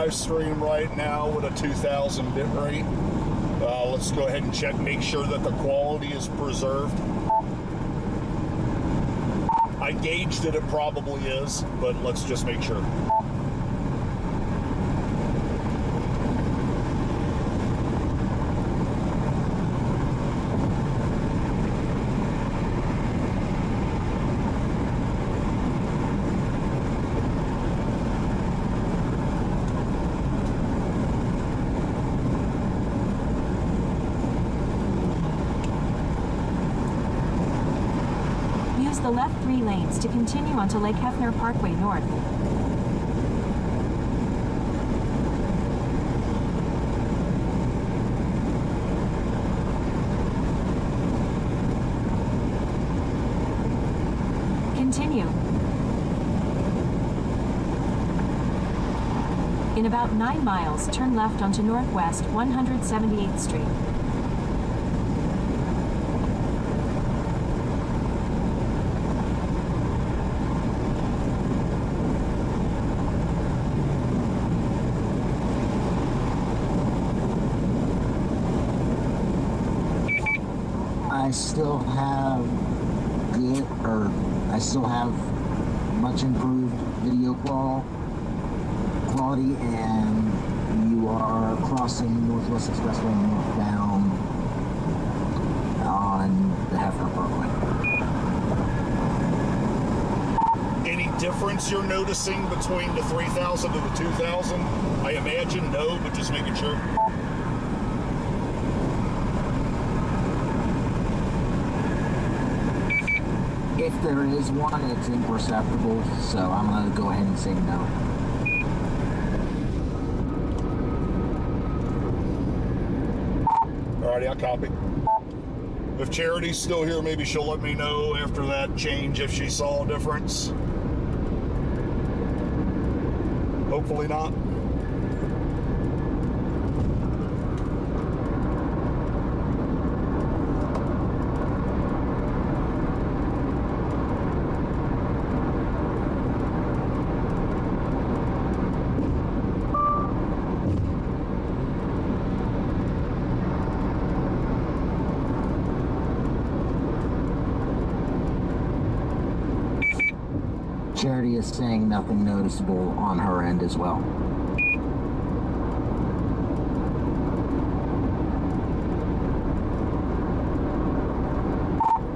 live stream right now with a 2000 bit rate. Let's go ahead and check, make sure that the quality is preserved. I gauged it probably is, but let's just make sure. The left 3 lanes to continue onto Lake Hefner Parkway North. Continue. In about 9 miles, turn left onto Northwest 178th Street. I still have much improved video quality, and you are crossing Northwest Expressway northbound on the Hefner Parkway. Any difference you're noticing between the 3000 to the 2000? I imagine no, but just making sure. If there is one, it's imperceptible, so I'm going to go ahead and say no. Alrighty, I copy. If Charity's still here, maybe she'll let me know after that change if she saw a difference. Hopefully not. Charity is saying nothing noticeable on her end as well.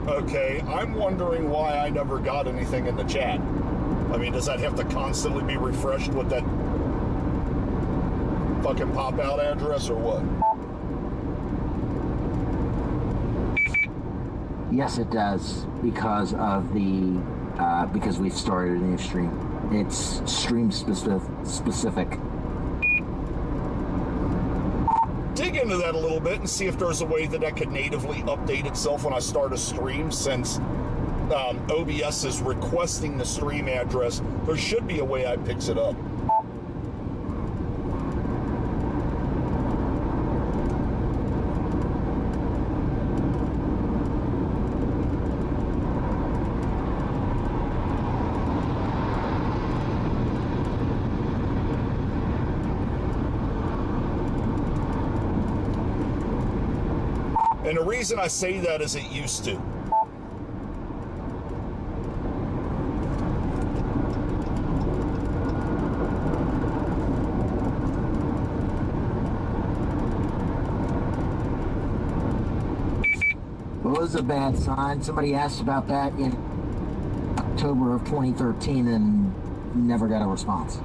Okay, I'm wondering why I never got anything in the chat. I mean, does that have to constantly be refreshed with that fucking pop-out address or what? Yes, it does, because of the because we've started a new stream. It's stream specific. Dig into that a little bit and see if there's a way that could natively update itself when I start a stream, since OBS is requesting the stream address. There should be a way I picks it up. And the reason I say that is it used to. Well, it was a bad sign. Somebody asked about that in October of 2013 and never got a response.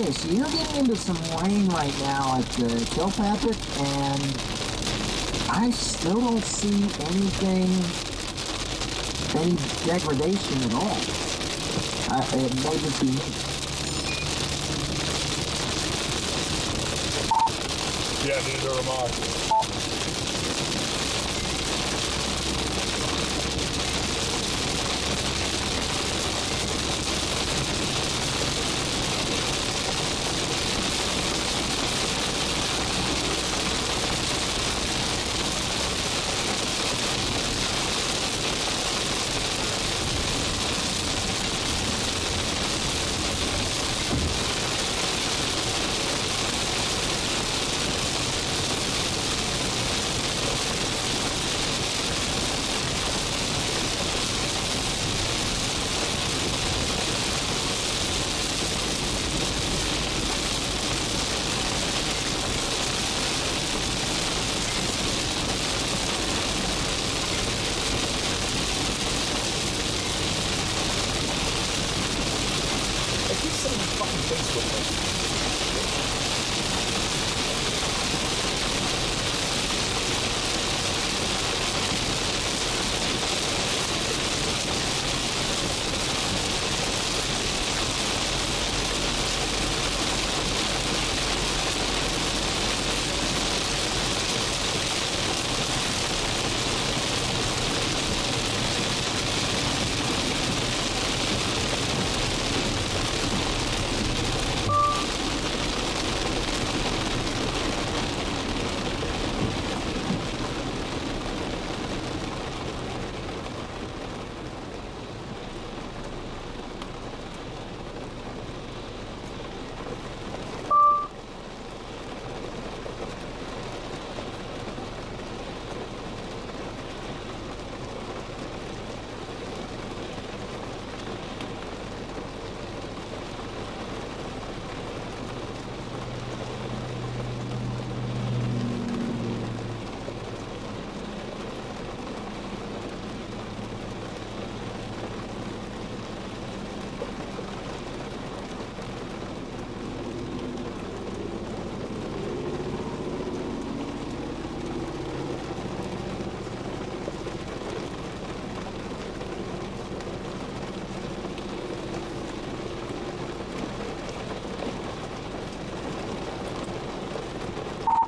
Okay, so you're getting into some rain right now at the Kilpatrick, and I still don't see any degradation at all. It may just be me. Yeah, neither am I. I keep saying fucking Facebook thing.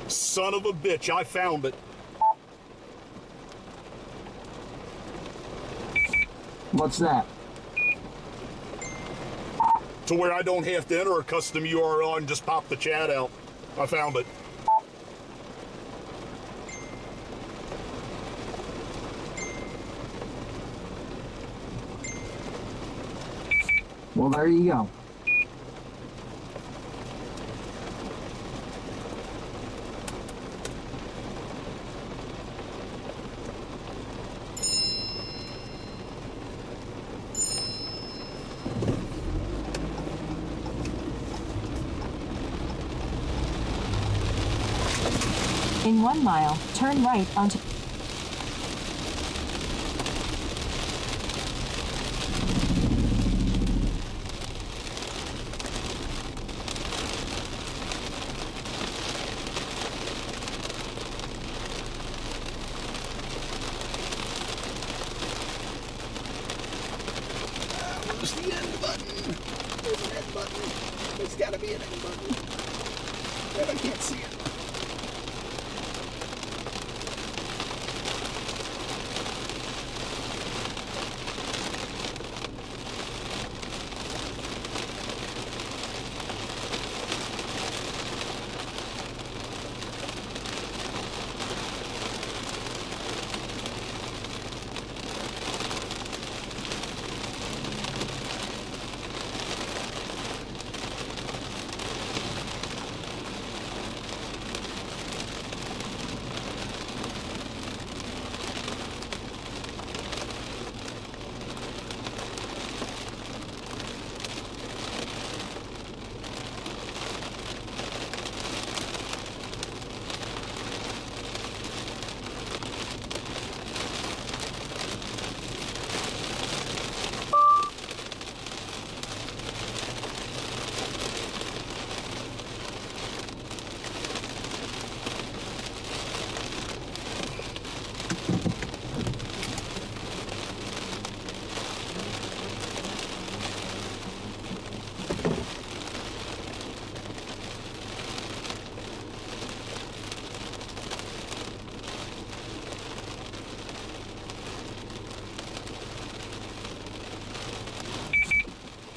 Son of a bitch, I found it. What's that? To where I don't have to enter a custom URL and just pop the chat out. I found it. Well, there you go. In 1 mile, turn right onto... Where's the end button? There's an end button. There's gotta be an end button. But I can't see it.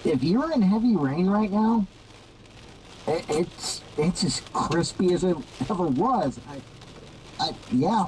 if you're in heavy rain right now, it's as crispy as it ever was. Yeah.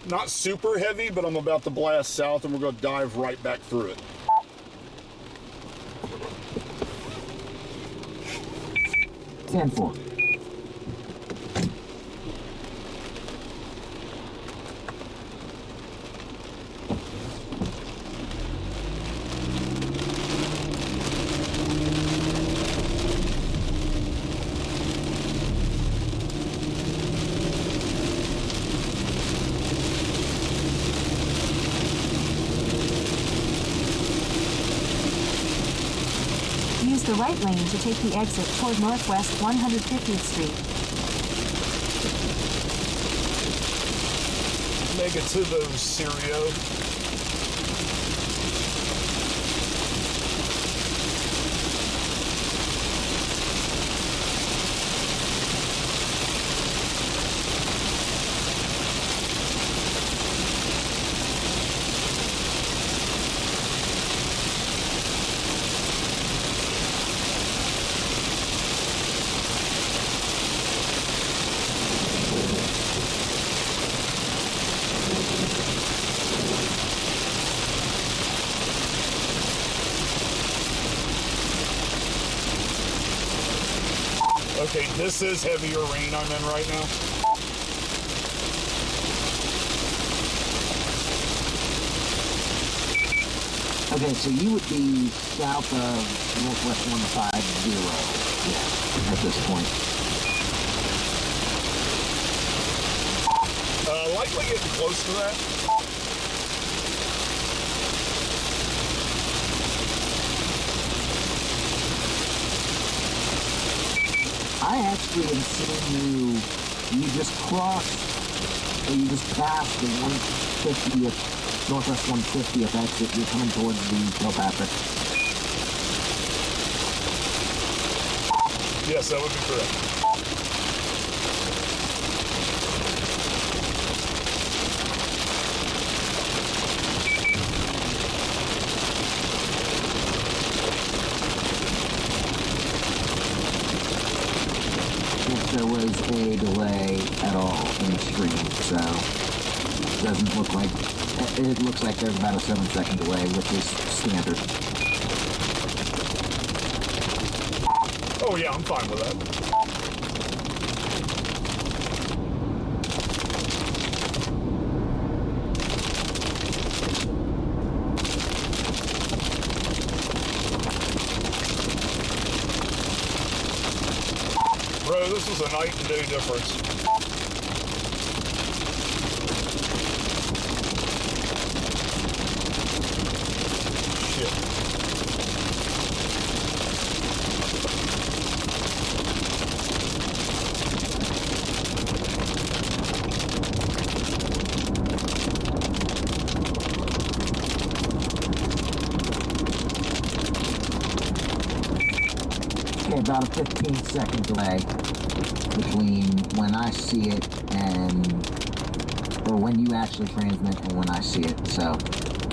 Not super heavy, but I'm about to blast south and we're going to dive right back through it. Ten four. Use the right lane to take the exit toward Northwest 150th Street. Make it to those Sirio. Okay, this is heavier rain I'm in right now. Okay, so you would be south of Northwest 150, yeah, at this point. Likely getting close to that. I actually am seeing you just crossed, or you just passed the 150th, Northwest 150th exit. You're coming towards the Kilpatrick. Yes, that would be correct. There was a delay at all in the stream, so it doesn't look like, it looks like there's about a 7-second delay, which is standard. Oh yeah, I'm fine with that. Bro, this is a night and day difference. Shit. Okay, about a 15-second delay between when I see it or when you actually transmit and when I see it. So,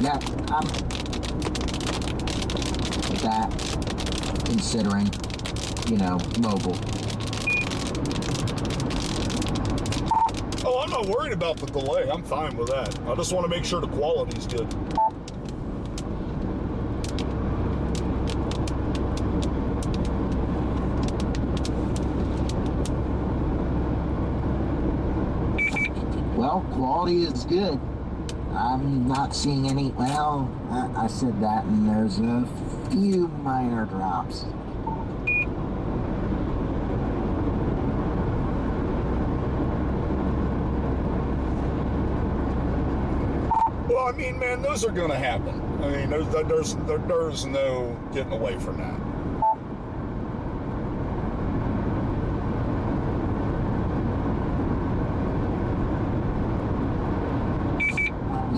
yeah, I'm that considering, mobile. Oh, I'm not worried about the delay. I'm fine with that. I just want to make sure the quality's good. Well, quality is good. I'm not seeing any, I said that, and there's a few minor drops. Well, I mean, man, those are going to happen. I mean, there's no getting away from that.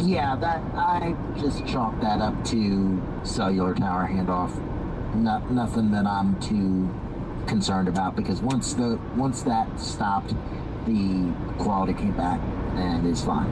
Yeah, that I just chalk that up to cellular tower handoff. Nothing that I'm too concerned about, because once that stopped, the quality came back and it's fine.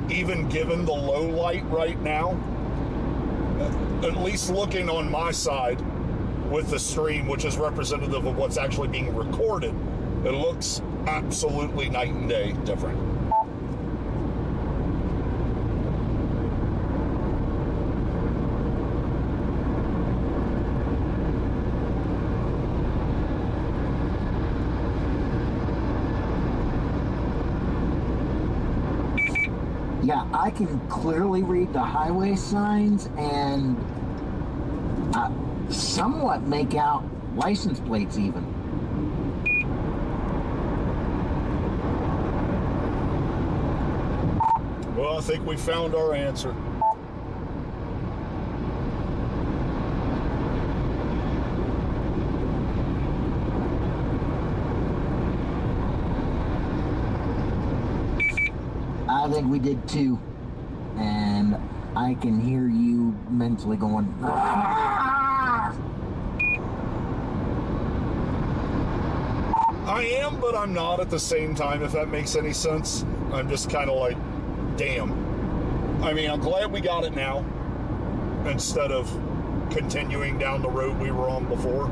Even given the low light right now, at least looking on my side with the stream, which is representative of what's actually being recorded, it looks absolutely night and day different. Yeah, I can clearly read the highway signs and somewhat make out license plates even. Well, I think we found our answer. I think we did too. And I can hear you mentally going, "Ah!" I am, but I'm not at the same time, if that makes any sense. I'm just kind of like, damn. I mean, I'm glad we got it now, instead of continuing down the road we were on before.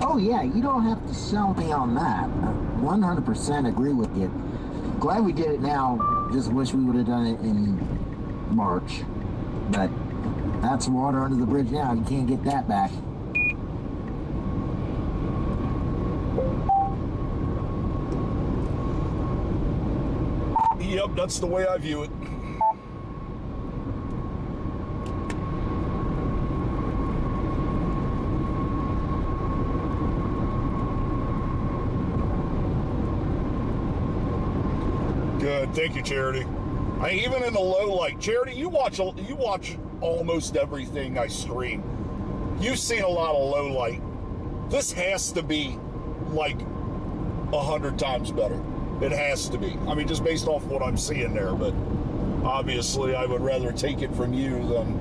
Oh yeah, you don't have to sell me on that. 100% agree with you. Glad we did it now. Just wish we would have done it in March. But that's water under the bridge now. You can't get that back. Yep, that's the way I view it. Good, thank you, Charity. Even in the low light, Charity, you watch almost everything I stream. You've seen a lot of low light. This has to be like 100 times better. It has to be. I mean, just based off what I'm seeing there, but obviously I would rather take it from you than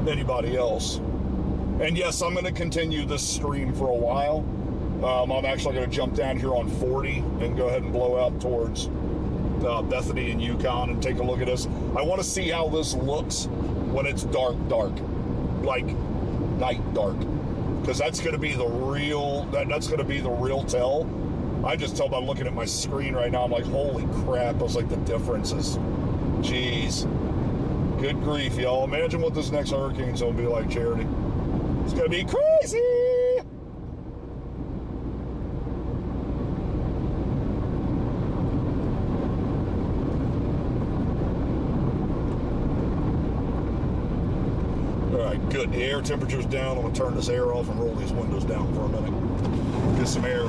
anybody else. And yes, I'm going to continue this stream for a while. I'm actually going to jump down here on 40 and go ahead and blow out towards Bethany and Yukon and take a look at this. I want to see how this looks when it's dark, like night dark, because that's going to be the real. That's going to be the real tell. I just tell by looking at my screen right now. I'm like, holy crap! I was like, the differences. Jeez, good grief, y'all! Imagine what this next hurricane's going to be like, Charity. It's going to be crazy. Good, the air temperature's down. I'm gonna turn this air off and roll these windows down for a minute. Get some air.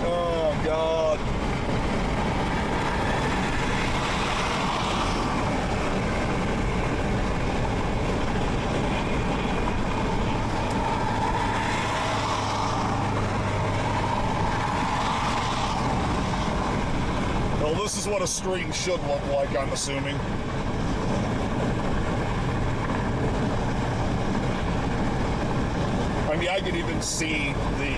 Oh, God. Well, this is what a stream should look like, I'm assuming. could even see the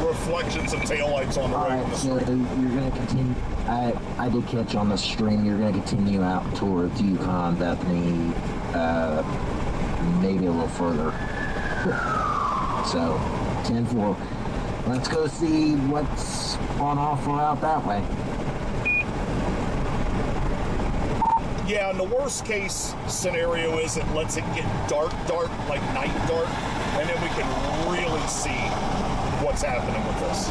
reflections of taillights on the road. Alright, so you're going to continue. I did catch on the stream, you're going to continue out towards Yukon, Bethany, maybe a little further. So, 10-4. Let's go see what's on offer out that way. Yeah, and the worst case scenario is it lets it get dark, like night dark, and then we can really see what's happening with this.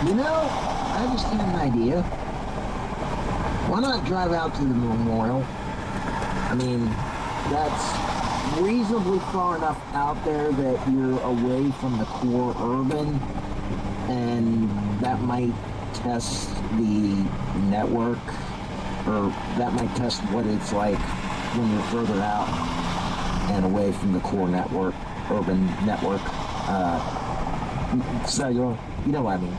You know, I just had an idea. Why not drive out to the memorial? I mean, that's reasonably far enough out there that you're away from the core urban, and that might test the network, or that might test what it's like when you're further out and away from the core network, urban network. So you know what I mean.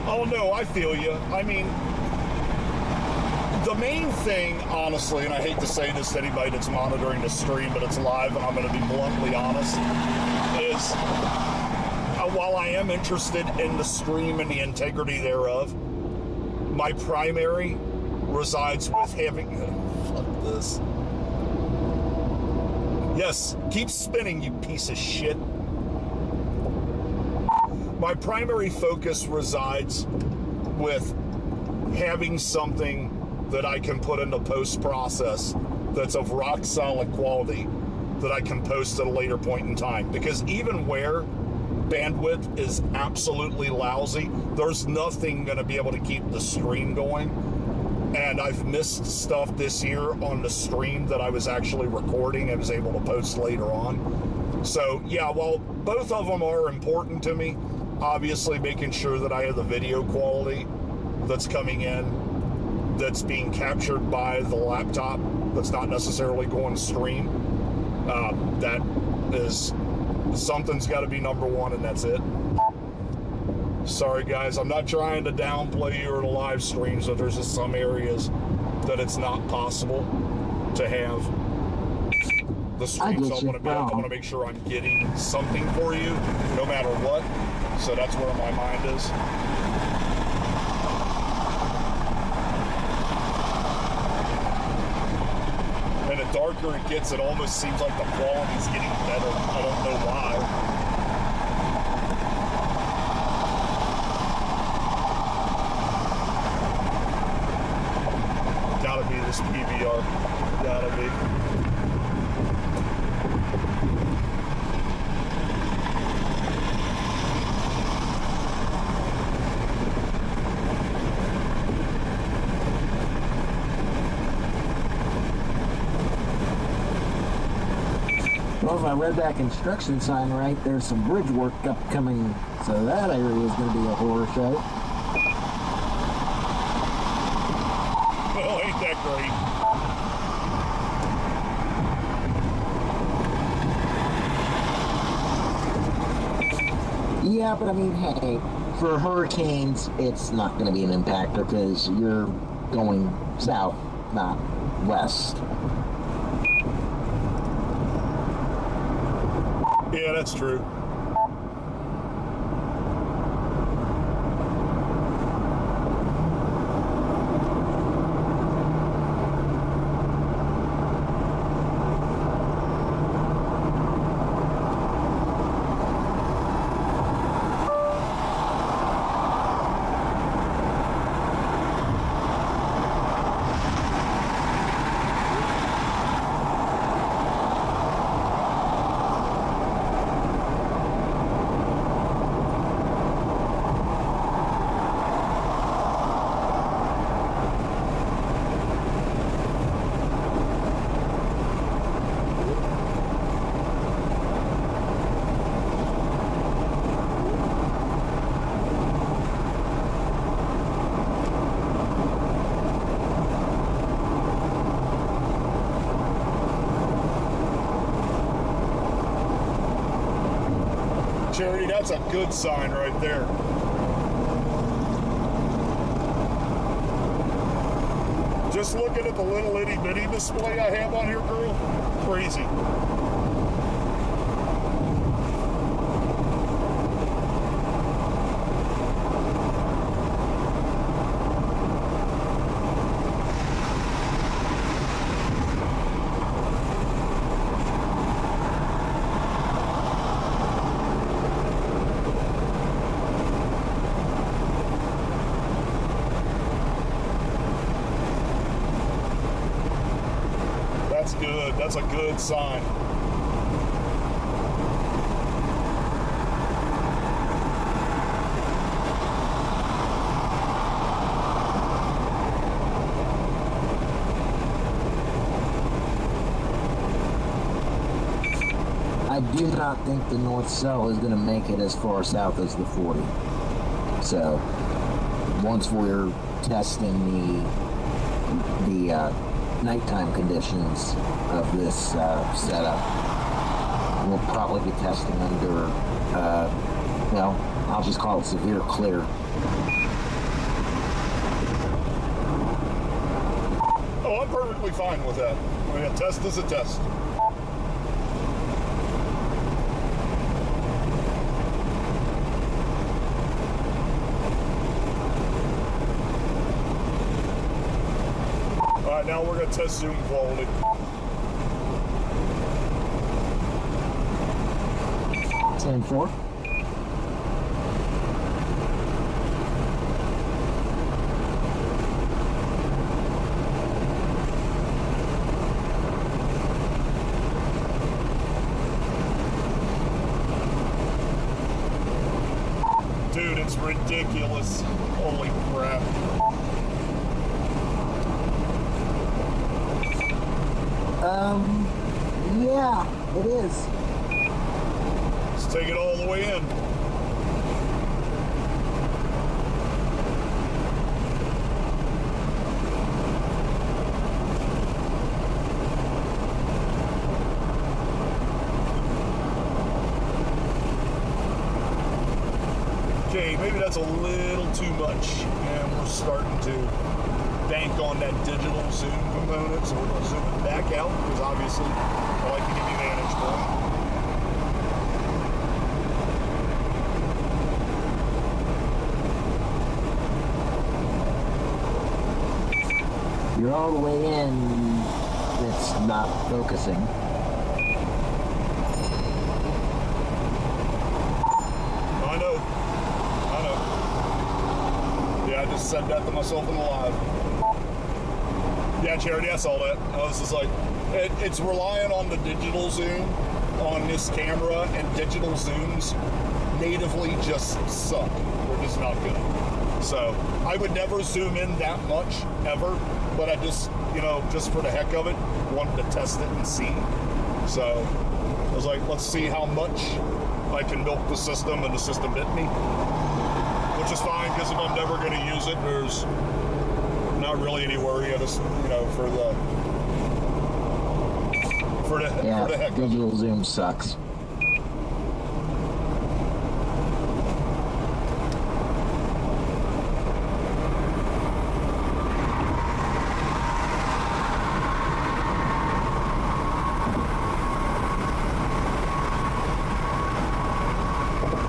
Oh no, I feel you. I mean, the main thing, honestly, and I hate to say this to anybody that's monitoring the stream, but it's live and I'm going to be bluntly honest, is while I am interested in the stream and the integrity thereof, my primary resides with having... fuck this. Yes, keep spinning, you piece of shit. My primary focus resides with having something that I can put into post-process that's of rock solid quality that I can post at a later point in time. Because even where bandwidth is absolutely lousy, there's nothing going to be able to keep the stream going. And I've missed stuff this year on the stream that I was actually recording and was able to post later on. So yeah, while both of them are important to me, obviously making sure that I have the video quality that's coming in, that's being captured by the laptop, that's not necessarily going to stream, that is, something's got to be number one, and that's it. Sorry guys, I'm not trying to downplay you or the live streams, but there's just some areas that it's not possible to have the streams. I want to make sure I'm getting something for you no matter what. So that's where my mind is. And the darker it gets, it almost seems like the quality's getting better. I don't know why. Gotta be this PVR. Gotta be. Well, if I read that construction sign right, there's some bridge work upcoming, so that area is going to be a horror show. Well, ain't that great? Yeah, but I mean, hey, for hurricanes, it's not going to be an impactor because you're going south, not west. Yeah, that's true. Charity, that's a good sign right there. Just looking at the little itty bitty display I have on here, girl, crazy. That's good. That's a good sign. I do not think the North Cell is going to make it as far south as the 40. So once we're testing the nighttime conditions of this setup, we'll probably be testing under, well, I'll just call it severe clear. Oh, I'm perfectly fine with that. I mean, a test is a test. All right, now we're going to test zoom quality. Same 4. Dude, it's ridiculous. Holy crap. Yeah, it is. Let's take it all the way in. Okay, maybe that's a little too much, and we're starting to bank on that digital zoom component, so we're going to zoom it back out, because obviously I like to give you vantage point. You're all the way in. It's not focusing. I know. Yeah, I just said that to myself in the live. Yeah, Charity, I saw that. I was just like, it's relying on the digital zoom on this camera, and digital zooms natively just suck. They're just not good. So I would never zoom in that much, ever, but I just, just for the heck of it, wanted to test it and see. So I was like, let's see how much I can milk the system, and the system bit me. Which is fine, because if I'm never going to use it, there's not really any worry. I just, for the heck of it. Digital zoom sucks.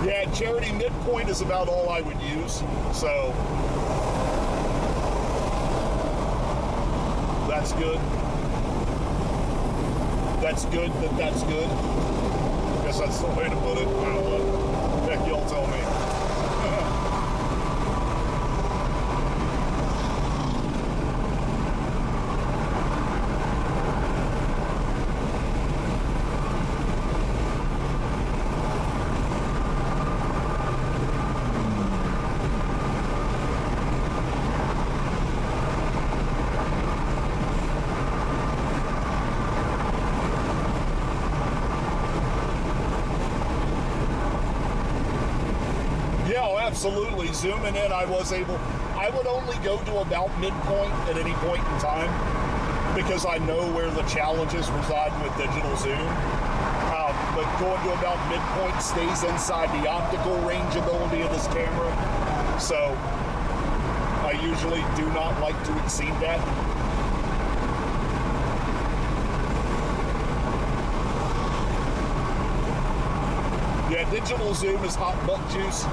Yeah, Charity, midpoint is about all I would use, so that's good. That's good that's good. Guess that's the way to put it. I don't know. Heck, y'all tell me. Absolutely. Zooming in, I would only go to about midpoint at any point in time, because I know where the challenges reside with digital zoom. But going to about midpoint stays inside the optical range ability of this camera. So I usually do not like to exceed that. Yeah, digital zoom is hot butt juice.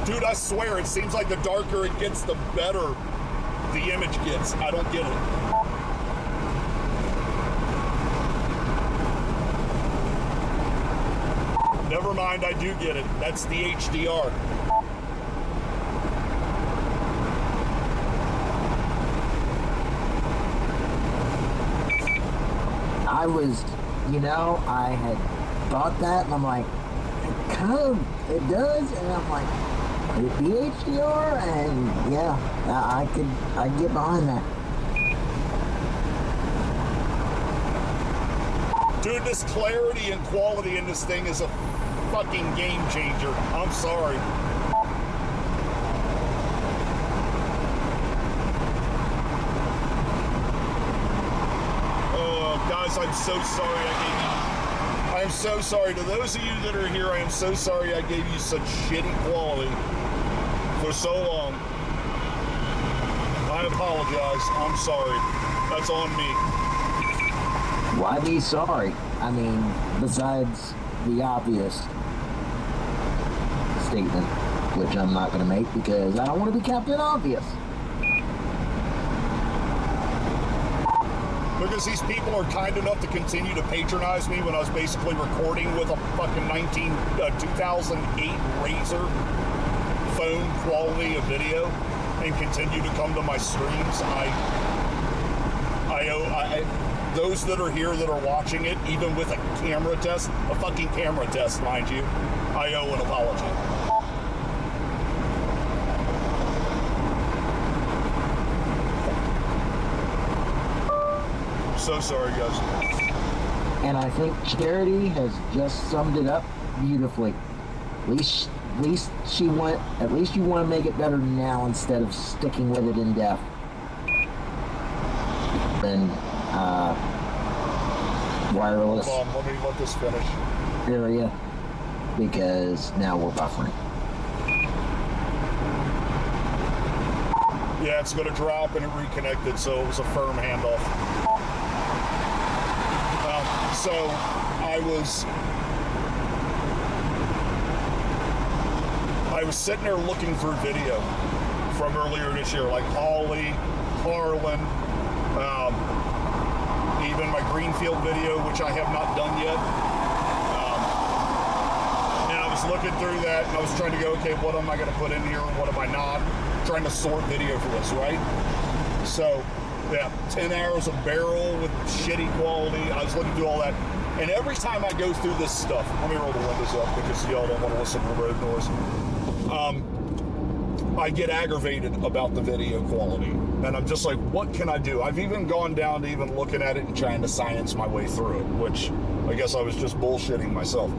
Dude, I swear, it seems like the darker it gets, the better the image gets. I don't get it. Never mind, I do get it. That's the HDR. I was, I had thought that, and I'm like, it does, and I'm like, could it be HDR? And yeah, I'd get behind that. Dude, this clarity and quality in this thing is a fucking game changer. I'm sorry. Guys, I'm so sorry I am so sorry. To those of you that are here, I am so sorry I gave you such shitty quality for so long. I apologize. I'm sorry. That's on me. Why be sorry? I mean, besides the obvious statement, which I'm not going to make because I don't want to be Captain Obvious. Because these people are kind enough to continue to patronize me when I was basically recording with a fucking 2008 Razor phone quality of video and continue to come to my streams. Those that are here that are watching it, even with a camera test, a fucking camera test, mind you, I owe an apology. So sorry, guys. And I think Charity has just summed it up beautifully. At least you want to make it better now instead of sticking with it in depth. And wireless Hold on, let me let this finish. area, because now we're buffering. Yeah, it's going to drop and it reconnected, so it was a firm handoff. So I was sitting there looking through video from earlier this year, like Holly, Harlan, even my Greenfield video, which I have not done yet. And I was looking through that, and I was trying to go, okay, what am I going to put in here? What am I not? Trying to sort video for this, right? So, yeah, 10 hours of barrel with shitty quality. I was looking through all that. And every time I go through this stuff, let me roll the windows up because y'all don't want to listen to the road noise. I get aggravated about the video quality. And I'm just like, what can I do? I've even gone down to even looking at it and trying to science my way through it, which I guess I was just bullshitting myself.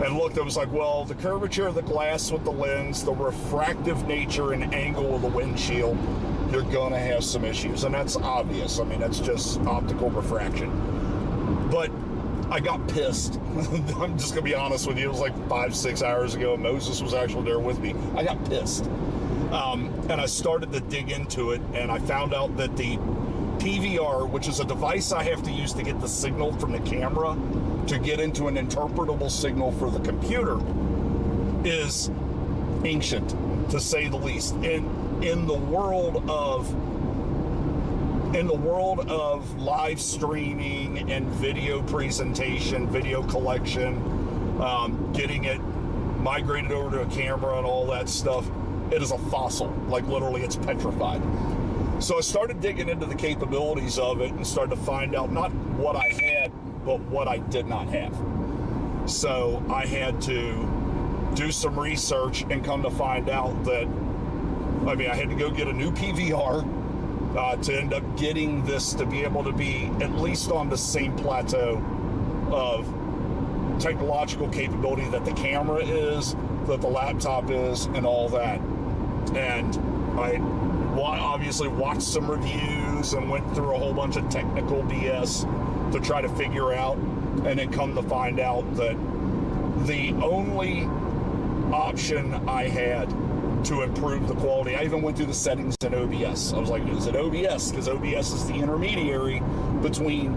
And looked, I was like, well, the curvature of the glass with the lens, the refractive nature and angle of the windshield, you're gonna have some issues. And that's obvious. I mean, that's just optical refraction. But I got pissed. I'm just gonna be honest with you. It was like 5-6 hours ago. Moses was actually there with me. I got pissed. And I started to dig into it, and I found out that the PVR, which is a device I have to use to get the signal from the camera to get into an interpretable signal for the computer, is ancient, to say the least. In the world of live streaming and video presentation, video collection, getting it migrated over to a camera and all that stuff, it is a fossil. Like, literally, it's petrified. So I started digging into the capabilities of it and started to find out not what I had, but what I did not have. So I had to do some research and come to find out that, I had to go get a new PVR to end up getting this to be able to be at least on the same plateau of technological capability that the camera is, that the laptop is, and all that. And I obviously watched some reviews and went through a whole bunch of technical BS to try to figure out, and then come to find out that the only option I had to improve the quality. I even went through the settings in OBS. I was like, is it OBS? Because OBS is the intermediary between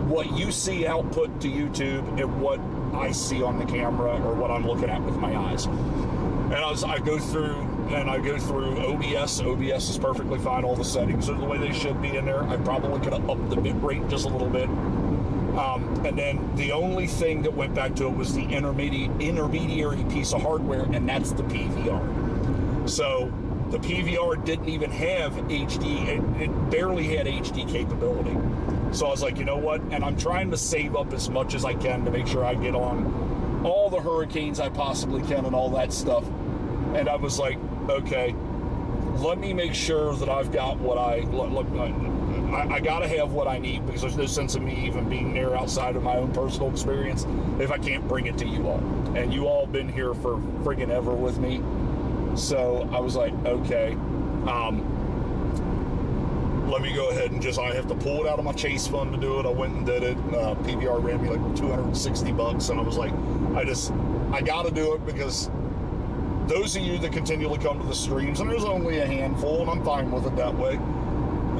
what you see output to YouTube and what I see on the camera or what I'm looking at with my eyes. And I go through OBS. OBS is perfectly fine. All the settings are the way they should be in there. I probably could have upped the bit rate just a little bit. And then the only thing that went back to it was the intermediary piece of hardware, and that's the PVR. So the PVR didn't even have HD. It barely had HD capability. So I was like, you know what? And I'm trying to save up as much as I can to make sure I get on all the hurricanes I possibly can and all that stuff. And I was like, okay, let me make sure that I've got what I got to have what I need, because there's no sense of me even being there outside of my own personal experience if I can't bring it to you all. And you all been here for friggin' ever with me. So I was like, okay, let me go ahead and I have to pull it out of my Chase fund to do it. I went and did it. PVR ran me like $260, and I was like, I got to do it, because those of you that continually come to the streams, and there's only a handful, and I'm fine with it that way,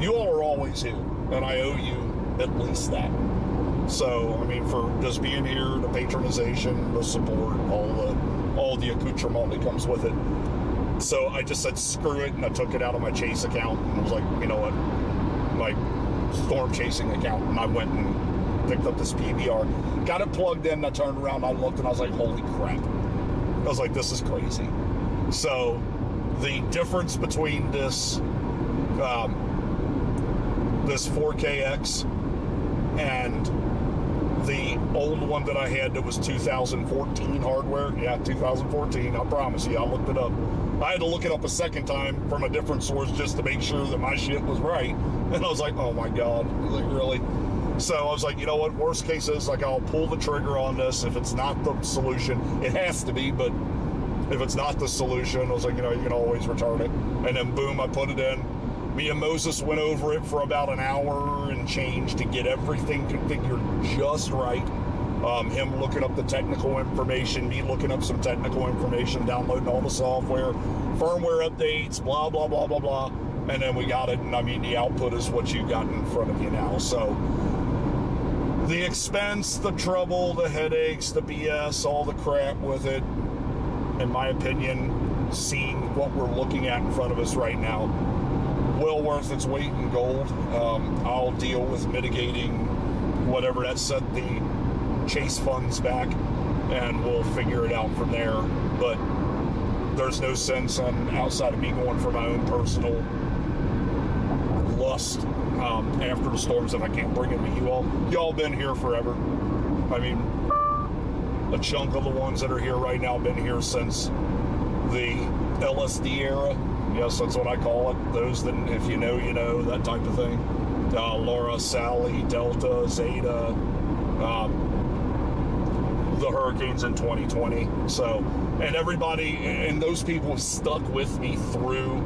you all are always here, and I owe you at least that. So, I mean, for just being here, the patronization, the support, all the accoutrement that comes with it. So I just said, screw it, and I took it out of my Chase account, and I was like, you know what, my storm chasing account, and I went and picked up this PVR, got it plugged in, and I turned around, I looked, and I was like, holy crap. I was like, this is crazy. So the difference between this 4KX and the old one that I had that was 2014 hardware, 2014, I promise you, I looked it up. I had to look it up a second time from a different source just to make sure that my shit was right. And I was like, oh my God, like, really? So I was like, you know what, worst case is, like, I'll pull the trigger on this. If it's not the solution, it has to be, but if it's not the solution, I was like, you know, you can always return it. And then boom, I put it in. Me and Moses went over it for about an hour and change to get everything configured just right. Him looking up the technical information, me looking up some technical information, downloading all the software, firmware updates, blah, blah, blah, blah, blah. And then we got it, and I mean, the output is what you got in front of you now. So the expense, the trouble, the headaches, the BS, all the crap with it, in my opinion, seeing what we're looking at in front of us right now, well worth its weight in gold. I'll deal with mitigating whatever that set the Chase funds back, and we'll figure it out from there. But there's no sense on outside of me going for my own personal lust after the storms if I can't bring it to you all. Y'all been here forever. I mean, a chunk of the ones that are here right now have been here since the LSD era. Yes, that's what I call it. Those that, if you know, you know, that type of thing. Laura, Sally, Delta, Zeta, the hurricanes in 2020. So, and everybody, and those people have stuck with me through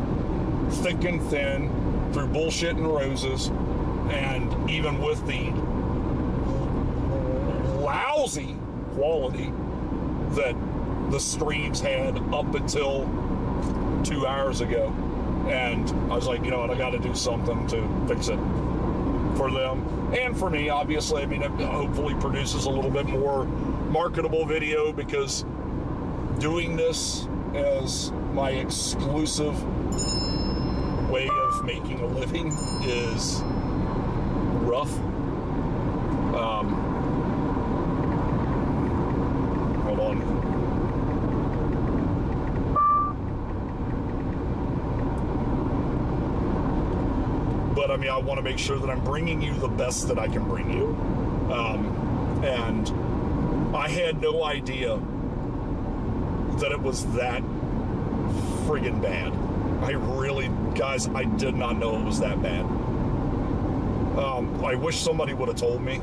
thick and thin, through bullshit and roses, and even with the lousy quality that the streams had up until 2 hours ago. And I was like, you know what, I got to do something to fix it for them and for me, obviously. I mean, it hopefully produces a little bit more marketable video, because doing this as my exclusive way of making a living is rough. Hold on. But I mean, I want to make sure that I'm bringing you the best that I can bring you. And I had no idea that it was that friggin' bad. I really, guys, I did not know it was that bad. I wish somebody would have told me.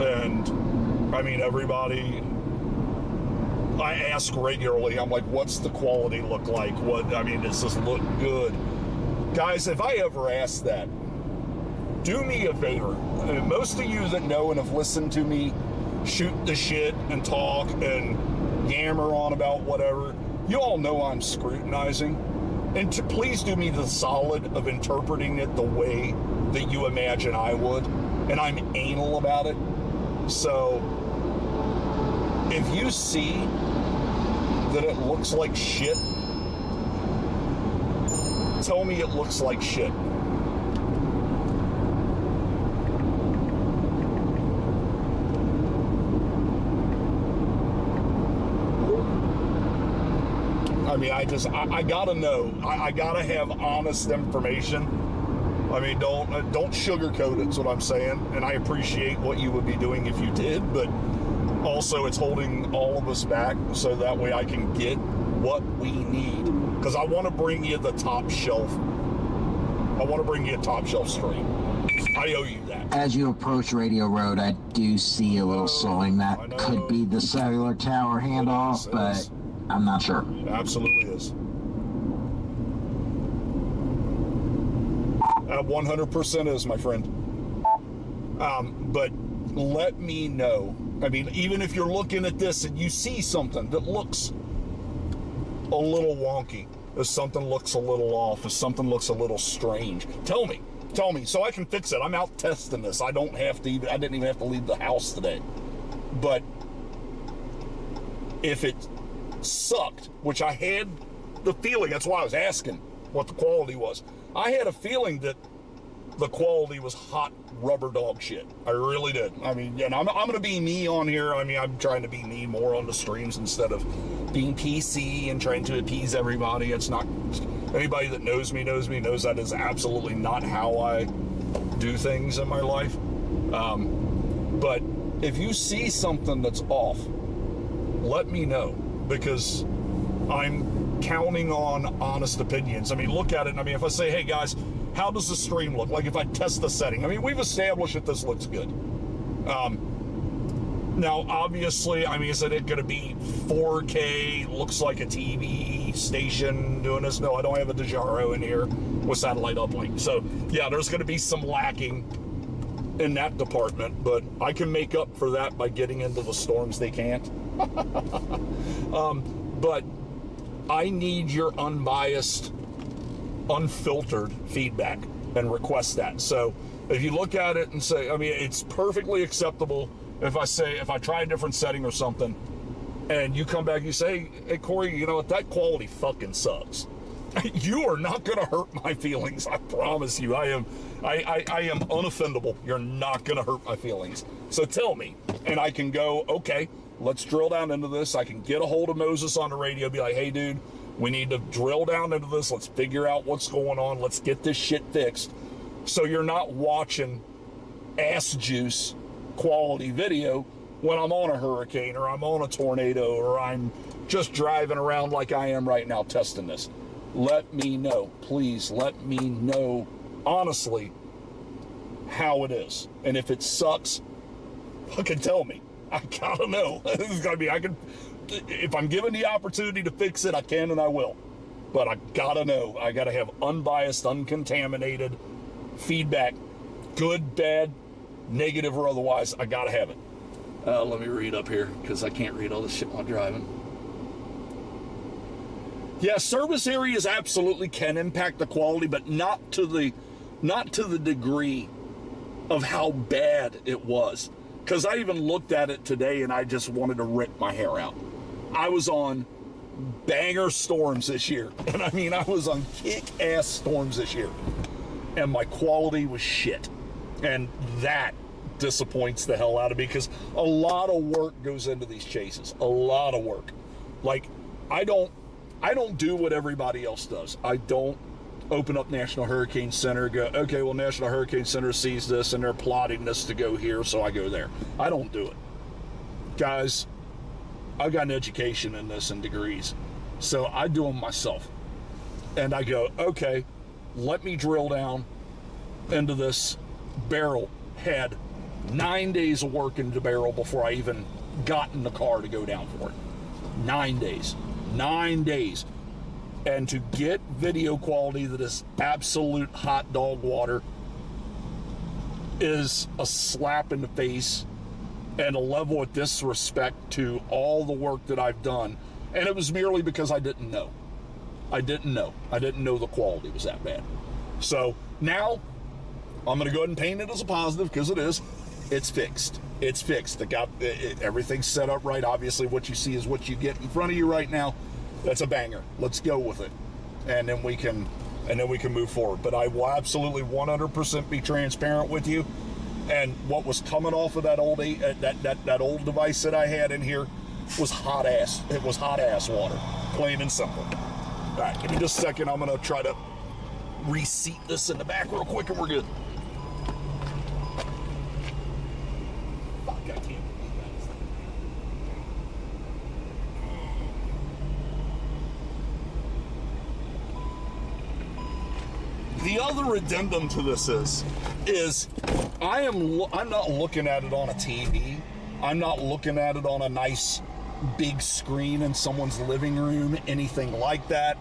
And I mean, everybody, I ask regularly, I'm like, what's the quality look like? What, I mean, does this look good? Guys, if I ever ask that, do me a favor. I mean, most of you that know and have listened to me shoot the shit and talk and yammer on about whatever, you all know I'm scrutinizing. And to please do me the solid of interpreting it the way that you imagine I would. And I'm anal about it. So, if you see that it looks like shit, tell me it looks like shit. I mean, I gotta know. I gotta have honest information. I mean, don't sugarcoat it, is what I'm saying. And I appreciate what you would be doing if you did, but also it's holding all of us back so that way I can get what we need. Because I want to bring you the top shelf. I want to bring you a top shelf stream. I owe you that. As you approach Radio Road, I do see a little sign that could be the cellular tower handoff, but I'm not sure. It absolutely is. 100% is, my friend. But let me know. I mean, even if you're looking at this and you see something that looks a little wonky, if something looks a little off, if something looks a little strange, tell me so I can fix it. I'm out testing this. I didn't even have to leave the house today. But if it sucked, which I had the feeling, that's why I was asking what the quality was. I had a feeling that the quality was hot rubber dog shit. I really did. I mean, and I'm going to be me on here. I mean, I'm trying to be me more on the streams instead of being PC and trying to appease everybody. It's not, anybody that knows me knows that is absolutely not how I do things in my life. But if you see something that's off, let me know, because I'm counting on honest opinions. I mean, look at it. I mean, if I say, hey guys, how does the stream look? Like if I test the setting, I mean, we've established that this looks good. Now, obviously, I mean, is it going to be 4K, looks like a TV station doing this? No, I don't have a Dejaro in here with satellite uplink. So, yeah, there's going to be some lacking in that department, but I can make up for that by getting into the storms they can't. But I need your unbiased, unfiltered feedback and request that. So if you look at it and say, I mean, it's perfectly acceptable if I try a different setting or something and you come back and you say, hey Corey, you know what, that quality fucking sucks. You are not going to hurt my feelings. I promise you. I am unoffendable. You're not going to hurt my feelings. So tell me, and I can go, okay, let's drill down into this. I can get a hold of Moses on the radio, be like, hey dude, we need to drill down into this. Let's figure out what's going on. Let's get this shit fixed. So you're not watching ass juice quality video when I'm on a hurricane or I'm on a tornado or I'm just driving around like I am right now testing this. Let me know. Please let me know honestly how it is. And if it sucks, fucking tell me. I gotta know. This is gotta be, if I'm given the opportunity to fix it, I can and I will. But I gotta know. I gotta have unbiased, uncontaminated feedback. Good, bad, negative, or otherwise. I gotta have it. Let me read up here, because I can't read all this shit while driving. Yeah, service areas absolutely can impact the quality, but not to the degree of how bad it was. Because I even looked at it today and I just wanted to rip my hair out. I was on banger storms this year. And I mean, I was on kick-ass storms this year. And my quality was shit. And that disappoints the hell out of me, because a lot of work goes into these chases. A lot of work. Like, I don't do what everybody else does. I don't open up National Hurricane Center, go, okay, well, National Hurricane Center sees this and they're plotting this to go here, so I go there. I don't do it. Guys, I've got an education in this and degrees, so I do them myself. And I go, okay, let me drill down into this barrel. Had 9 days of work into the barrel before I even got in the car to go down for it. 9 days. 9 days. And to get video quality that is absolute hot dog water is a slap in the face and a level of disrespect to all the work that I've done. And it was merely because I didn't know. I didn't know the quality was that bad. So now I'm going to go ahead and paint it as a positive, because it is. It's fixed. It's fixed. Everything's set up right. Obviously, what you see is what you get in front of you right now. That's a banger. Let's go with it, and then we can move forward. But I will absolutely 100% be transparent with you. And what was coming off of that old that old device that I had in here was hot ass. It was hot ass water, plain and simple. All right, give me just a second. I'm gonna try to reseat this in the back real quick, and we're good. Fuck, I can't believe that. The other addendum to this is I'm not looking at it on a TV. I'm not looking at it on a nice big screen in someone's living room, anything like that.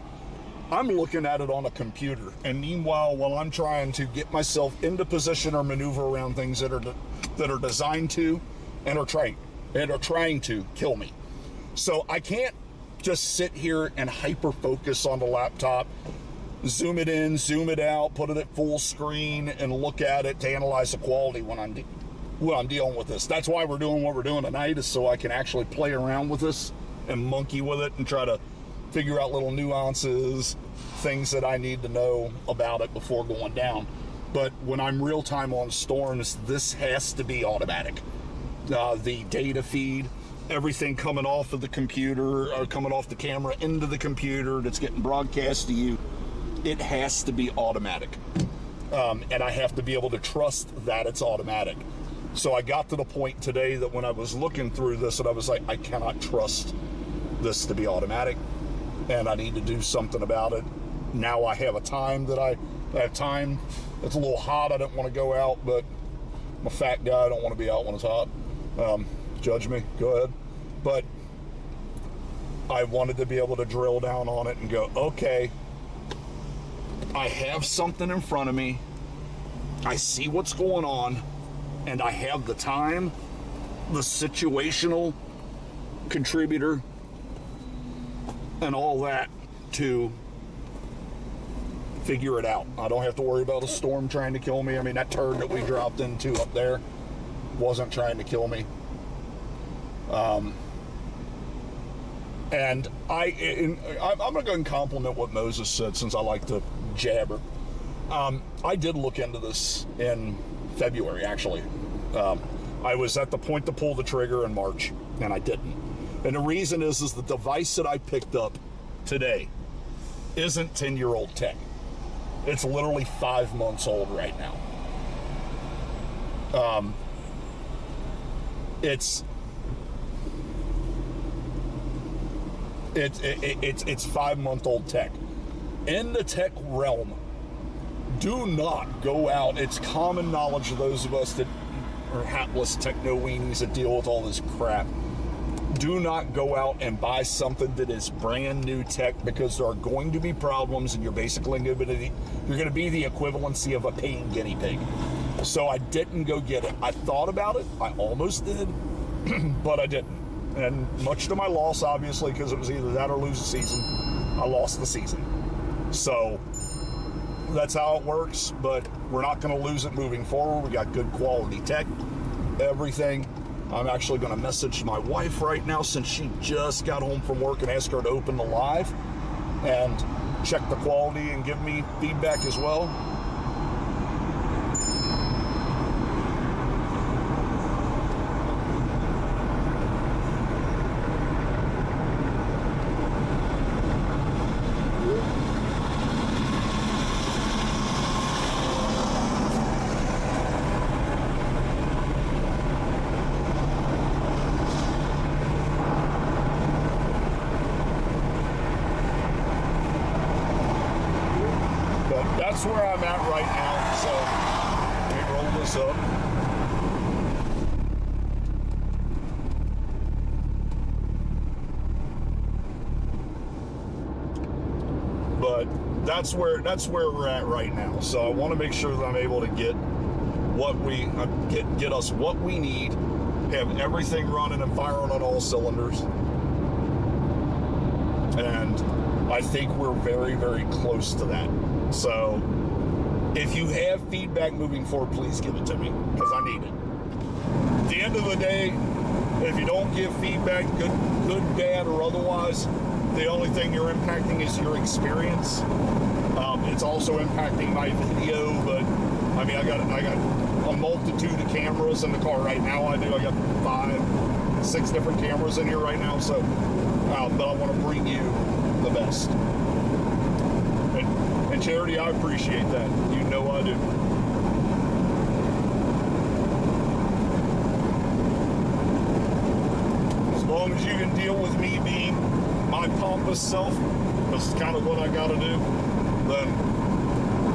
I'm looking at it on a computer. And meanwhile, while I'm trying to get myself into position or maneuver around things that are designed to and are trying to kill me. So I can't just sit here and hyper focus on the laptop, zoom it in, zoom it out, put it at full screen, and look at it to analyze the quality when I'm dealing with this. That's why we're doing what we're doing tonight, is so I can actually play around with this and monkey with it and try to figure out little nuances, things that I need to know about it before going down. But when I'm real time on storms, this has to be automatic. The data feed, everything coming off of the computer or coming off the camera into the computer that's getting broadcast to you, it has to be automatic. And I have to be able to trust that it's automatic. So I got to the point today that when I was looking through this, and I was like, I cannot trust this to be automatic, and I need to do something about it. Now I have a time that I have time. It's a little hot. I don't want to go out, but I'm a fat guy. I don't want to be out when it's hot. Judge me. Go ahead. But I wanted to be able to drill down on it and go, okay, I have something in front of me. I see what's going on, and I have the time, the situational contributor, and all that to figure it out. I don't have to worry about a storm trying to kill me. I mean, that turd that we dropped into up there wasn't trying to kill me. And I'm going to go and compliment what Moses said, since I like to jabber. I did look into this in February, actually. I was at the point to pull the trigger in March, and I didn't. And the reason is the device that I picked up today isn't 10-year-old tech. It's literally 5 months old right now. It's 5-month-old tech. In the tech realm, do not go out. It's common knowledge of those of us that are hapless techno-weenies that deal with all this crap. Do not go out and buy something that is brand new tech, because there are going to be problems, and you're basically going to be the equivalency of a paying guinea pig. So I didn't go get it. I thought about it. I almost did, but I didn't. And much to my loss, obviously, because it was either that or lose the season, I lost the season. So that's how it works, but we're not going to lose it moving forward. We got good quality tech, everything. I'm actually going to message my wife right now, since she just got home from work, and ask her to open the live and check the quality and give me feedback as well. That's where I'm at right now, so let me roll this up. But that's where we're at right now. So I want to make sure that I'm able to get what we get us what we need have everything running and firing on all cylinders. And I think we're very, very close to that. So if you have feedback moving forward, please give it to me, because I need it. At the end of the day, if you don't give feedback, good, bad, or otherwise, the only thing you're impacting is your experience. It's also impacting my video, but I mean, I got a multitude of cameras in the car right now. I got 5, 6 different cameras in here right now, so but I want to bring you the best. And Charity, I appreciate that. You know I do. As long as you can deal with me being my pompous self, this is kind of what I got to do, then,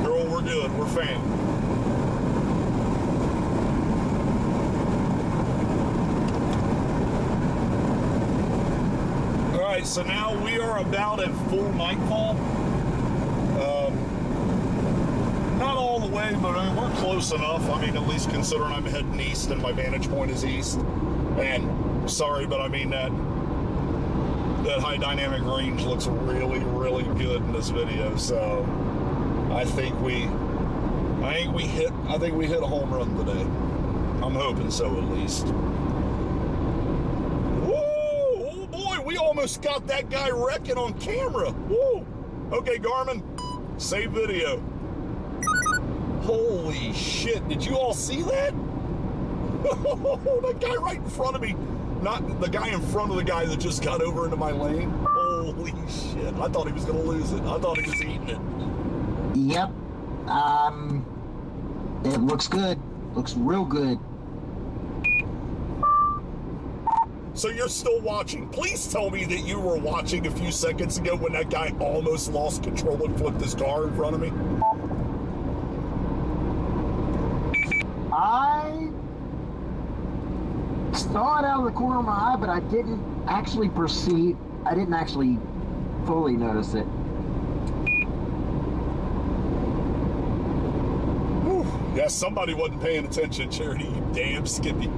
girl, we're good. We're fam. All right, so now we are about at full nightfall. Not all the way, but I mean, we're close enough. I mean, at least considering I'm heading east and my vantage point is east. And sorry, but I mean that high dynamic range looks really, really good in this video. So I think we hit a home run today. I'm hoping so, at least. Whoa! Oh boy, we almost got that guy wrecking on camera. Whoa! Okay, Garmin, save video. Holy shit! Did you all see that? That guy right in front of me. Not the guy in front of the guy that just got over into my lane. Holy shit. I thought he was going to lose it. I thought he was eating it. Yep. It looks good. Looks real good. So you're still watching. Please tell me that you were watching a few seconds ago when that guy almost lost control and flipped his car in front of me. I saw it out of the corner of my eye, but I didn't actually fully notice it. Whew. Yeah, somebody wasn't paying attention, Charity, you damn Skippy.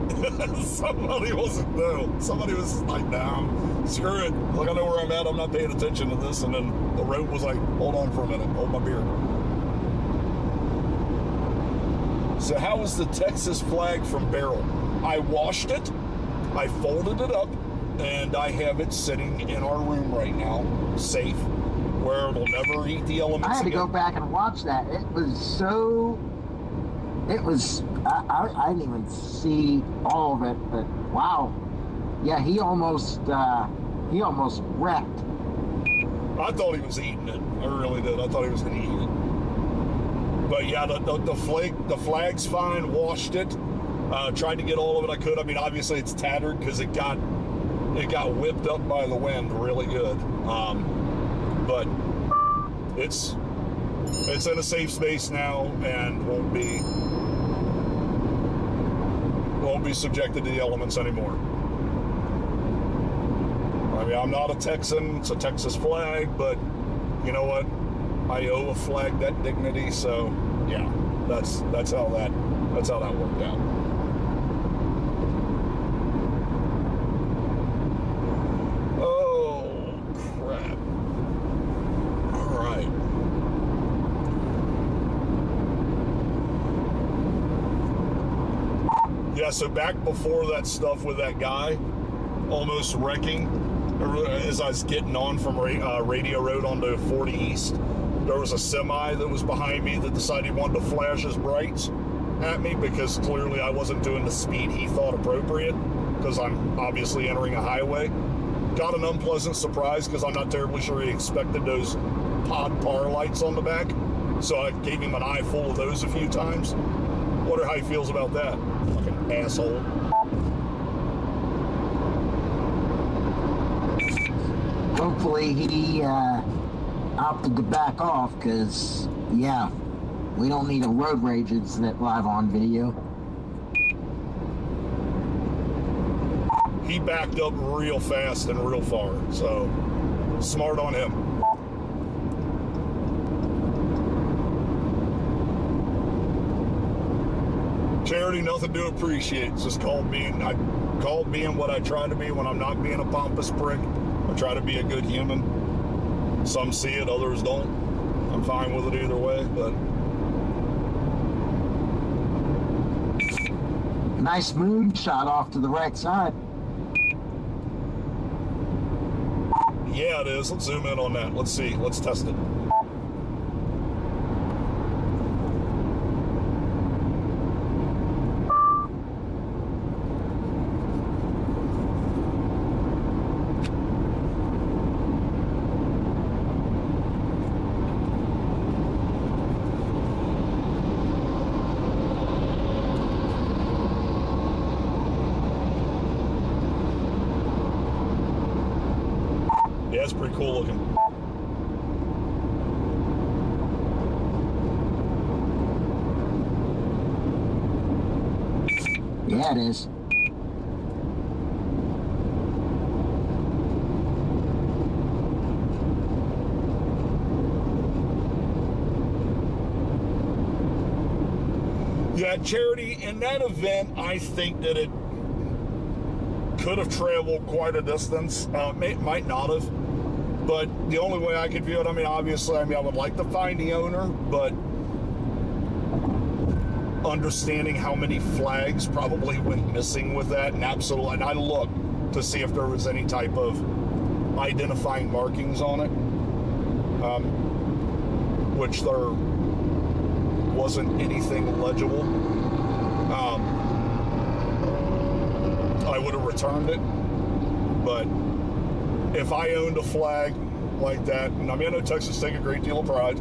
Somebody wasn't, no. Somebody was like, nah, screw it. Like, I know where I'm at, I'm not paying attention to this. And then the road was like, hold on for a minute, hold my beer. So how was the Texas flag from Barrel? I washed it, I folded it up, and I have it sitting in our room right now, safe, where it'll never eat the elements I had to again. go back and watch that. I didn't even see all of it, but wow. Yeah, he almost wrecked. I thought he was eating it. I really did. I thought he was going to eat it. But yeah, the flag's fine. Washed it. Tried to get all of it I could. I mean, obviously it's tattered because it got whipped up by the wind really good. But it's in a safe space now and won't be subjected to the elements anymore. I mean, I'm not a Texan. It's a Texas flag, but you know what? I owe a flag that dignity, so yeah, that's how that worked out. Oh crap! All right. Yeah, so back before that stuff with that guy almost wrecking, as I was getting on from Radio Road onto 40 East, there was a semi that was behind me that decided he wanted to flash his brights at me because clearly I wasn't doing the speed he thought appropriate because I'm obviously entering a highway. Got an unpleasant surprise because I'm not terribly sure he expected those pod par lights on the back. So I gave him an eye full of those a few times. Wonder how he feels about that. Fucking asshole. Hopefully he opted to back off because, yeah, we don't need a road rage incident live on video. He backed up real fast and real far, so smart on him. Charity, nothing to appreciate. It's just called being, call being what I try to be when I'm not being a pompous prick. I try to be a good human. Some see it, others don't. I'm fine with it either way, but... Nice moonshot off to the right side. Yeah, it is. Let's zoom in on that. Let's see. Let's test it. Yeah, it's pretty cool looking. Yeah, it is. Yeah, Charity, in that event, I think that it could have traveled quite a distance. Might not have. But the only way I could view it, obviously, I would like to find the owner, but understanding how many flags probably went missing with that, and I looked to see if there was any type of identifying markings on it, which there wasn't anything legible. I would have returned it, but if I owned a flag like that, and I know Texas take a great deal of pride,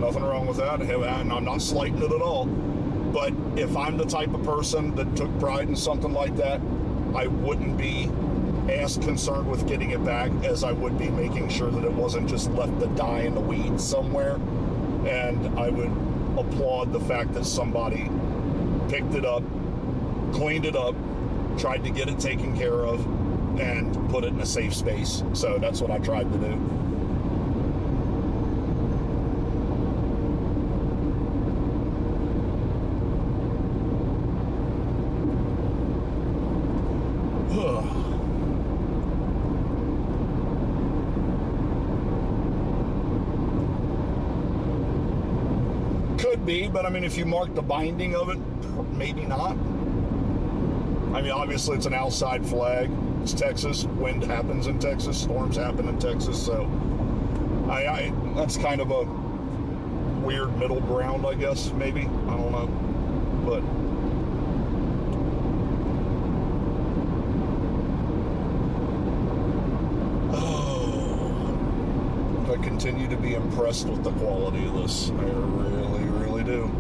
nothing wrong with that, and I'm not slighting it at all, but if I'm the type of person that took pride in something like that, I wouldn't be as concerned with getting it back as I would be making sure that it wasn't just left to die in the weeds somewhere. And I would applaud the fact that somebody picked it up, cleaned it up, tried to get it taken care of, and put it in a safe space. So that's what I tried to do. Could be, but if you mark the binding of it, maybe not. Obviously it's an outside flag. It's Texas. Wind happens in Texas. Storms happen in Texas. So that's kind of a weird middle ground, I guess, maybe. I don't know. But I continue to be impressed with the quality of this. I really, really do.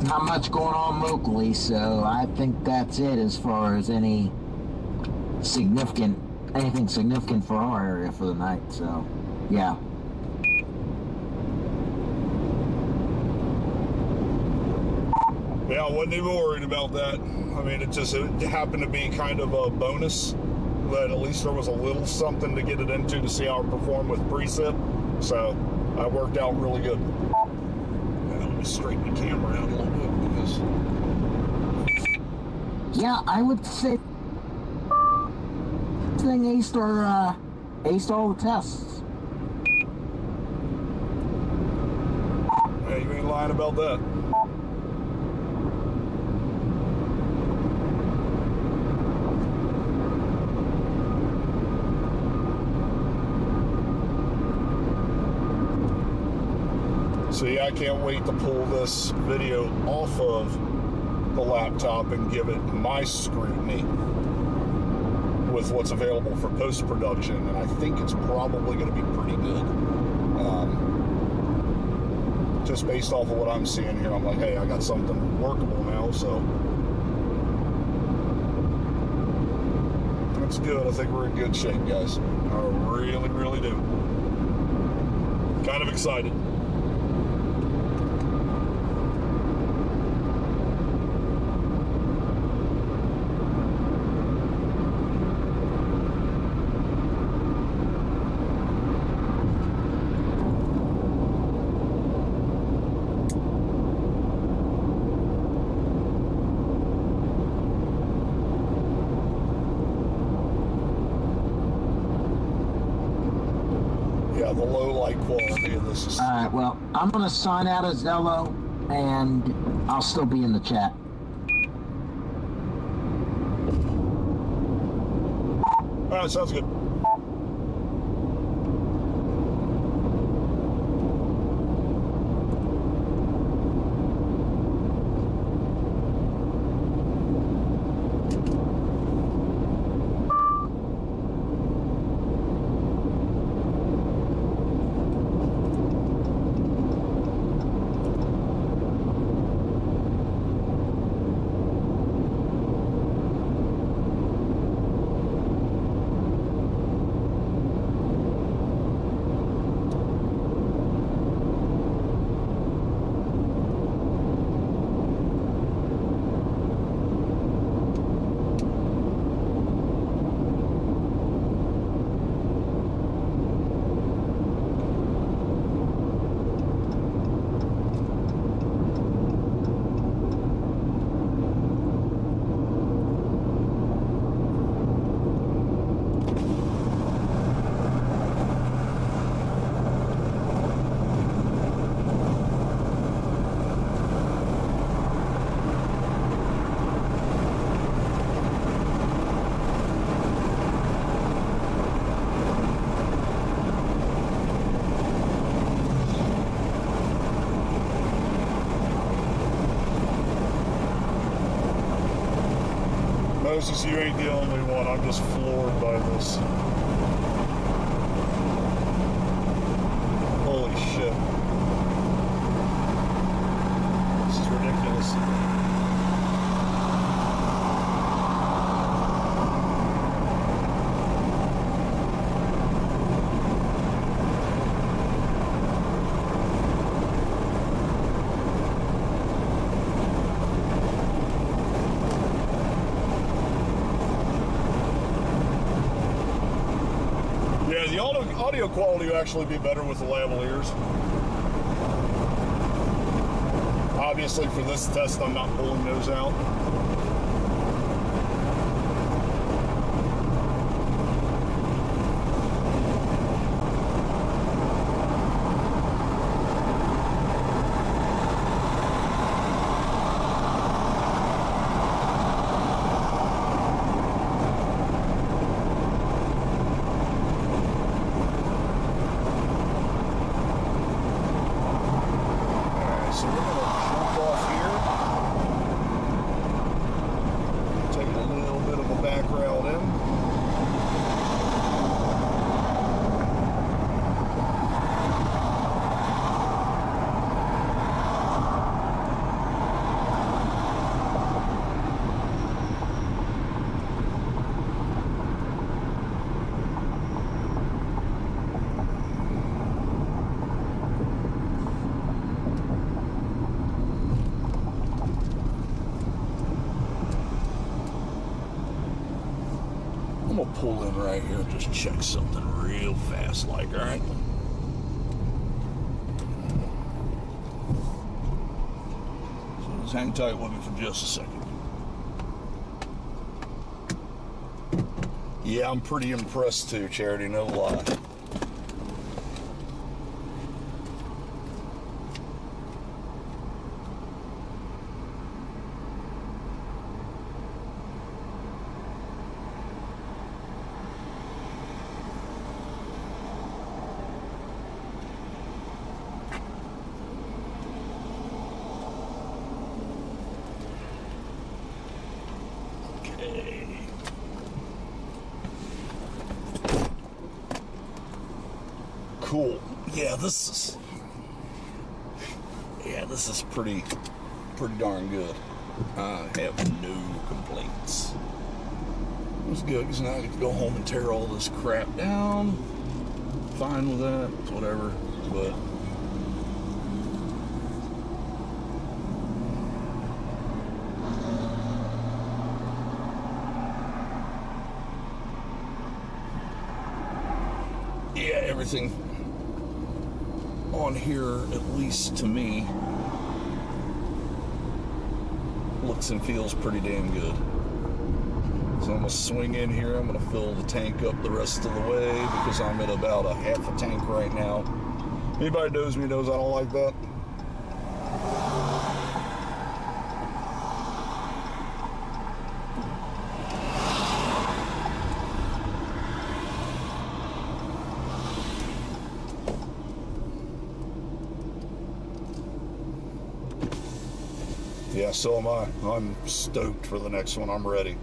Not much going on locally, so I think that's it as far as anything significant for our area for the night. So, yeah. Yeah, I wasn't even worried about that. It happened to be kind of a bonus that at least there was a little something to get it into to see how it performed with precip. So that worked out really good. Let me straighten the camera out a little bit because... Yeah, I would say thing A-Star aced all the tests. Yeah, you ain't lying about that. So yeah, I can't wait to pull this video off of the laptop and give it my scrutiny with what's available for post-production, and I think it's probably going to be pretty good. Just based off of what I'm seeing here, I'm like, hey, I got something workable now, so that's good. I think we're in good shape, guys. I really, really do. Kind of excited. Yeah, the low light quality of this is... Alright, well, I'm going to sign out as Zello, and I'll still be in the chat. Alright, sounds good. Moses, you ain't the only one. I'm just floored by this. Holy shit. This is ridiculous. Yeah, the audio quality will actually be better with the lavaliers. Obviously, for this test, I'm not pulling those out. So we're going to jump off here, take a little bit of a back route in. I'm gonna pull in right here and just check something real fast, like, all right? So just hang tight with me for just a second. Yeah, I'm pretty impressed too, Charity, no lie. Cool. Yeah, this is pretty darn good. I have no complaints. It was good because now I get to go home and tear all this crap down. Fine with that, whatever. But yeah, everything on here, at least to me, looks and feels pretty damn good. So I'm gonna swing in here. I'm gonna fill the tank up the rest of the way because I'm at about a half a tank right now. Anybody knows me knows I don't like that. Yeah, so am I. I'm stoked for the next one. I'm ready.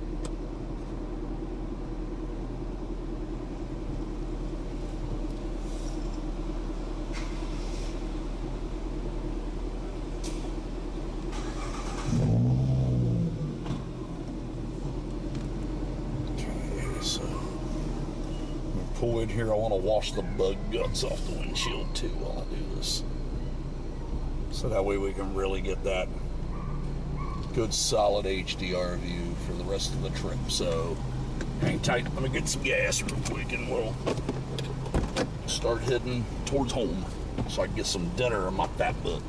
Okay, so I'm gonna pull in here. I want to wash the bug guts off the windshield too while I do this. So that way we can really get that good solid HDR view for the rest of the trip. So hang tight. Let me get some gas real quick and we'll start heading towards home so I can get some dinner in my fat butt.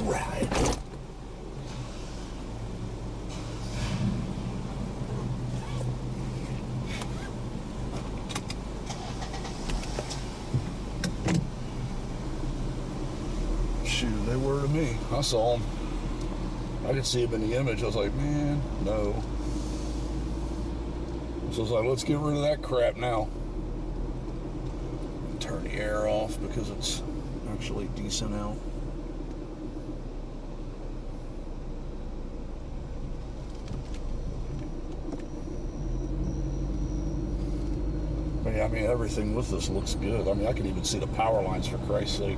right. Shoot, they were to me. I saw them. I could see them in the image. I was like, man, no. So I was like, let's get rid of that crap now. Turn the air off because it's actually decent out. But yeah, I mean, everything with this looks good. I mean, I can even see the power lines, for Christ's sake.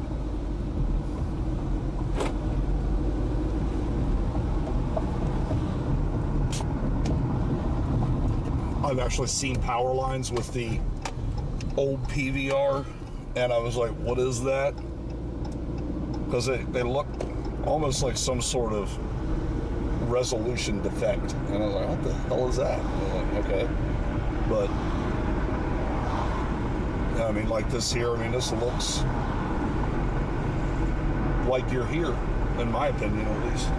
I've actually seen power lines with the old PVR, and I was like, what is that? Because they look almost like some sort of resolution defect. And I was like, what the hell is that? And I was like, okay. But, I mean, like this here, I mean, this looks like you're here, in my opinion, at least.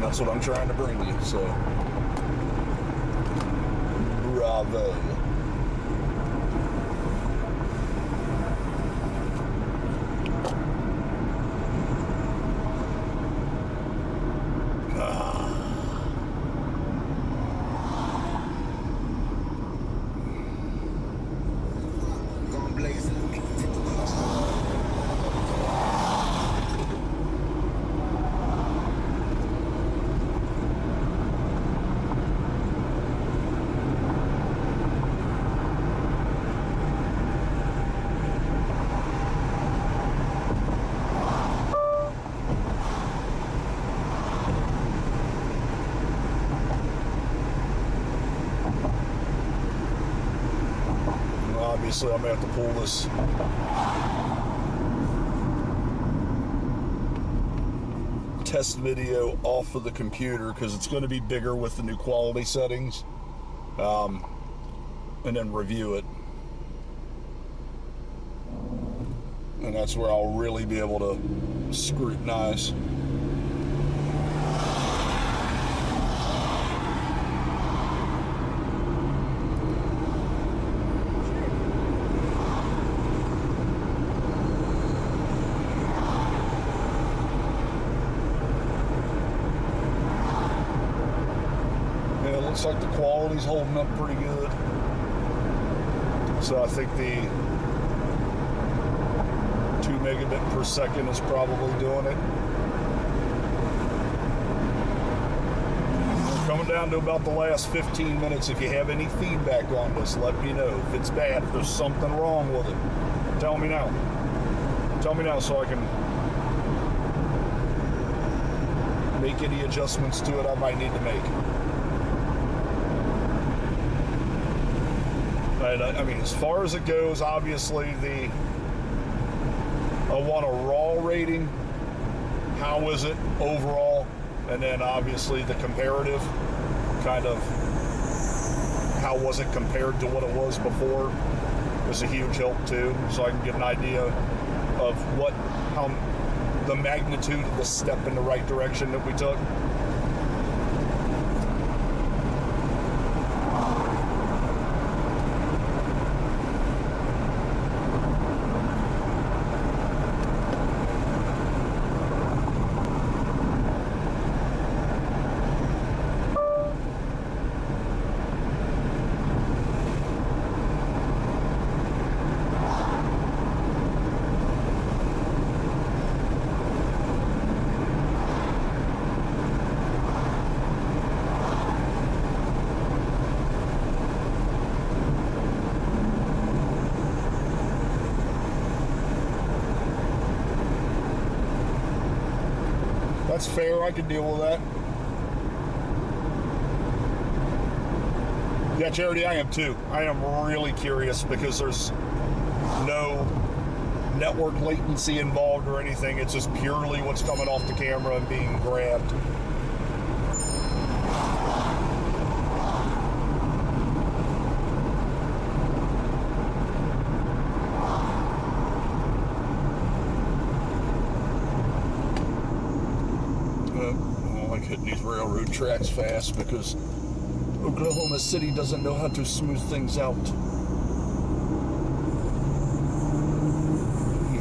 That's what I'm trying to bring you, so. Bravo. Obviously, I'm going to have to pull this test video off of the computer because it's going to be bigger with the new quality settings, and then review it. And that's where I'll really be able to scrutinize. Looks like the quality's holding up pretty good. So I think the 2 megabit per second is probably doing it. We're coming down to about the last 15 minutes. If you have any feedback on this, let me know. If it's bad, if there's something wrong with it, tell me now. Tell me now so I can make any adjustments to it I might need to make. And I mean, as far as it goes, obviously I want a raw rating. How is it overall? And then obviously the comparative, kind of how was it compared to what it was before, was a huge help too. So I can get an idea of how the magnitude of the step in the right direction that we took. That's fair, I can deal with that. Yeah, Charity, I am too. I am really curious because there's no network latency involved or anything. It's just purely what's coming off the camera and being grabbed. like hitting these railroad tracks fast because Oklahoma City doesn't know how to smooth things out.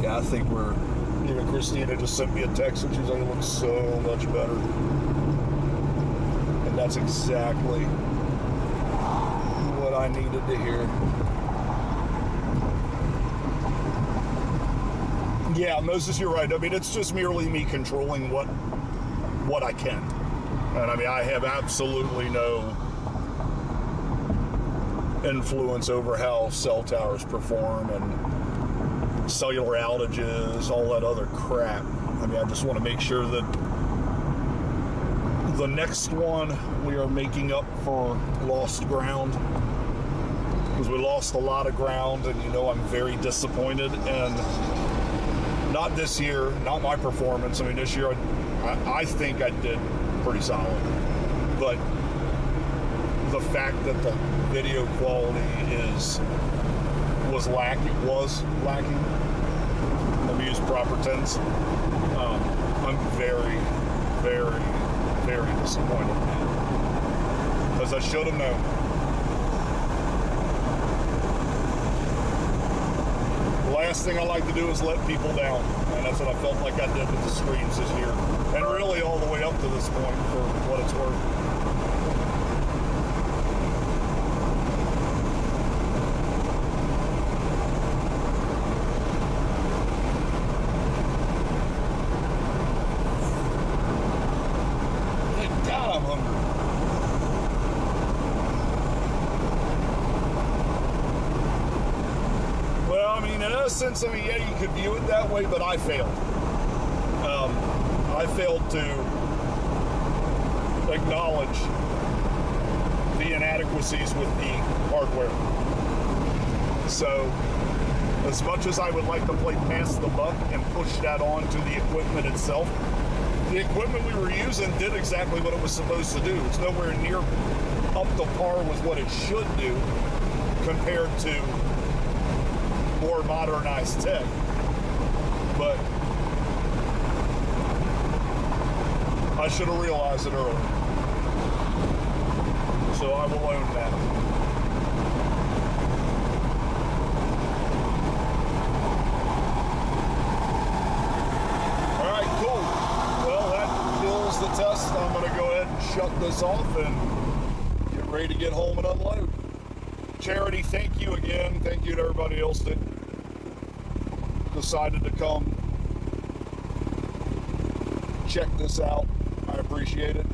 Yeah, I think even Christina just sent me a text and she's like, it looks so much better. And that's exactly what I needed to hear. Yeah, Moses, you're right. I mean, it's just merely me controlling what I can. And I mean, I have absolutely no influence over how cell towers perform and cellular outages, all that other crap. I mean, I just want to make sure that the next one we are making up for lost ground, because we lost a lot of ground, and I'm very disappointed. And not this year, not my performance. I mean, this year I think I did pretty solid, but the fact that the video quality was lacking. Let me use proper tense. I'm very, very, very disappointed, because I should have known. The last thing I like to do is let people down, and that's what I felt like I did with the streams this year, and really all the way up to this point, for what it's worth. Sense, I mean, yeah, you could view it that way, but I failed. I failed to acknowledge the inadequacies with the hardware. So, as much as I would like to play past the buck and push that on to the equipment itself, the equipment we were using did exactly what it was supposed to do. It's nowhere near up to par with what it should do compared to more modernized tech, but I should have realized it earlier, so I will own that. All right, cool. Well, that kills the test. I'm going to go ahead and shut this off and get ready to get home and unload. Charity, thank you again. Thank you to everybody else that decided to come check this out. I appreciate it.